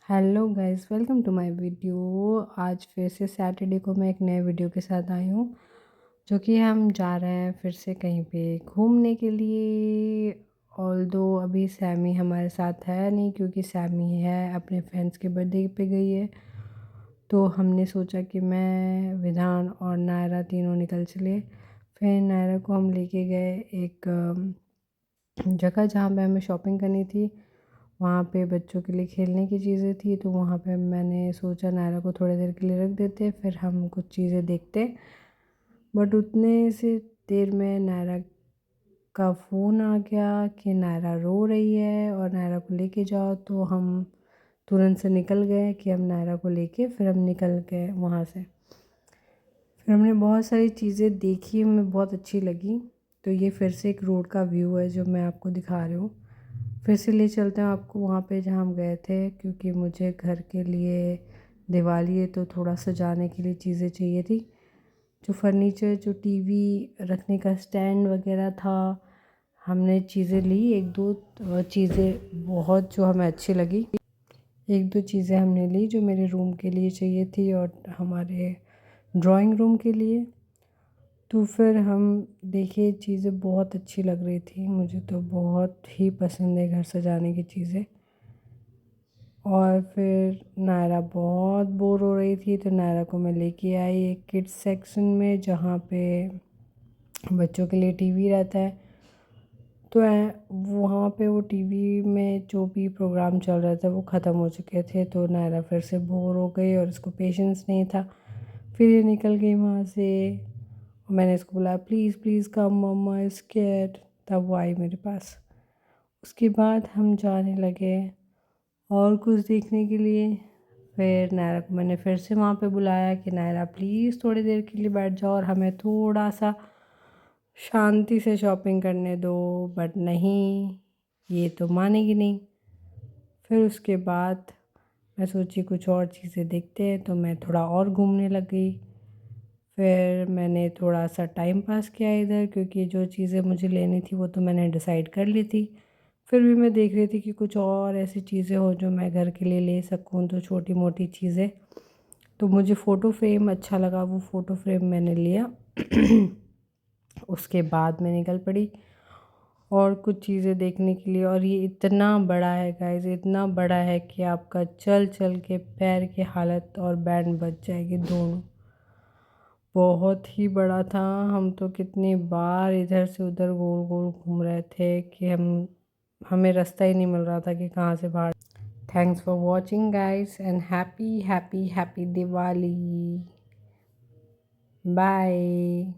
Hello guys, welcome to my video. आज फिर से सैटरडे को मैं एक नए वीडियो के साथ आई हूँ, जो कि हम जा रहे हैं फिर से कहीं पे घूमने के लिए। ऑल्दो अभी सैमी हमारे साथ है नहीं, क्योंकि सैमी है अपने फ्रेंड्स के बर्थडे पे गई है। तो हमने सोचा कि मैं, विधान और नायरा तीनों निकल चले। फिर नायरा को हम लेके गए एक जगह जहाँ पे हमें शॉपिंग करनी थी। वहाँ पे बच्चों के लिए खेलने की चीज़ें थी, तो वहाँ पे मैंने सोचा नायरा को थोड़ी देर के लिए रख देते, फिर हम कुछ चीज़ें देखते। बट उतने से देर में नायरा का फ़ोन आ गया कि नायरा रो रही है और नायरा को लेके जाओ। तो हम तुरंत से निकल गए कि हम नायरा को लेके, फिर हम निकल गए वहाँ से। फिर हमने बहुत सारी चीज़ें देखी, हमें बहुत अच्छी लगी। तो ये फिर से एक रोड का व्यू है जो मैं आपको दिखा रही हूँ। फिर से ले चलते हैं आपको वहाँ पे जहाँ हम गए थे, क्योंकि मुझे घर के लिए, दिवाली है तो थोड़ा सजाने के लिए चीज़ें चाहिए थी। जो फर्नीचर, जो टीवी रखने का स्टैंड वगैरह था, हमने चीज़ें ली। एक दो चीज़ें बहुत जो हमें अच्छी लगी, एक दो चीज़ें हमने ली जो मेरे रूम के लिए चाहिए थी और हमारे ड्राइंग रूम के लिए। तो फिर हम देखे, चीज़ें बहुत अच्छी लग रही थी, मुझे तो बहुत ही पसंद है घर सजाने की चीज़ें। और फिर नायरा बहुत बोर हो रही थी, तो नायरा को मैं लेके आई एक किड्स सेक्शन में, जहाँ पे बच्चों के लिए टीवी रहता है। तो वहाँ पे वो टीवी में जो भी प्रोग्राम चल रहा था वो ख़त्म हो चुके थे, तो नायरा फिर से बोर हो गई और इसको पेशेंस नहीं था। फिर ये निकल गई वहाँ से। मैंने इसको बोला, please please come mamma is scared. तब वो आई मेरे पास। उसके बाद हम जाने लगे और कुछ देखने के लिए। फिर नायरा को मैंने फिर से वहाँ पे बुलाया कि नायरा प्लीज़ थोड़ी देर के लिए बैठ जाओ और हमें थोड़ा सा शांति से शॉपिंग करने दो। बट नहीं, ये तो मानेगी नहीं। फिर उसके बाद मैं सोची कुछ और चीज़ें देखते हैं, तो मैं थोड़ा और घूमने लग गई। फिर मैंने थोड़ा सा टाइम पास किया इधर, क्योंकि जो चीज़ें मुझे लेनी थी वो तो मैंने डिसाइड कर ली थी। फिर भी मैं देख रही थी कि कुछ और ऐसी चीज़ें हो जो मैं घर के लिए ले सकूँ, तो छोटी मोटी चीज़ें। तो मुझे फ़ोटो फ्रेम अच्छा लगा, वो फ़ोटो फ्रेम मैंने लिया। उसके बाद मैं निकल पड़ी और कुछ चीज़ें देखने के लिए। और ये इतना बड़ा है गाइस, इतना बड़ा है कि आपका चल चल के पैर की हालत और बैंड बच जाएगी दोनों। बहुत ही बड़ा था। हम तो कितनी बार इधर से उधर गोल गोल घूम रहे थे कि हमें रास्ता ही नहीं मिल रहा था कि कहाँ से बाहर। Thanks for watching guys and happy happy happy Diwali. Bye.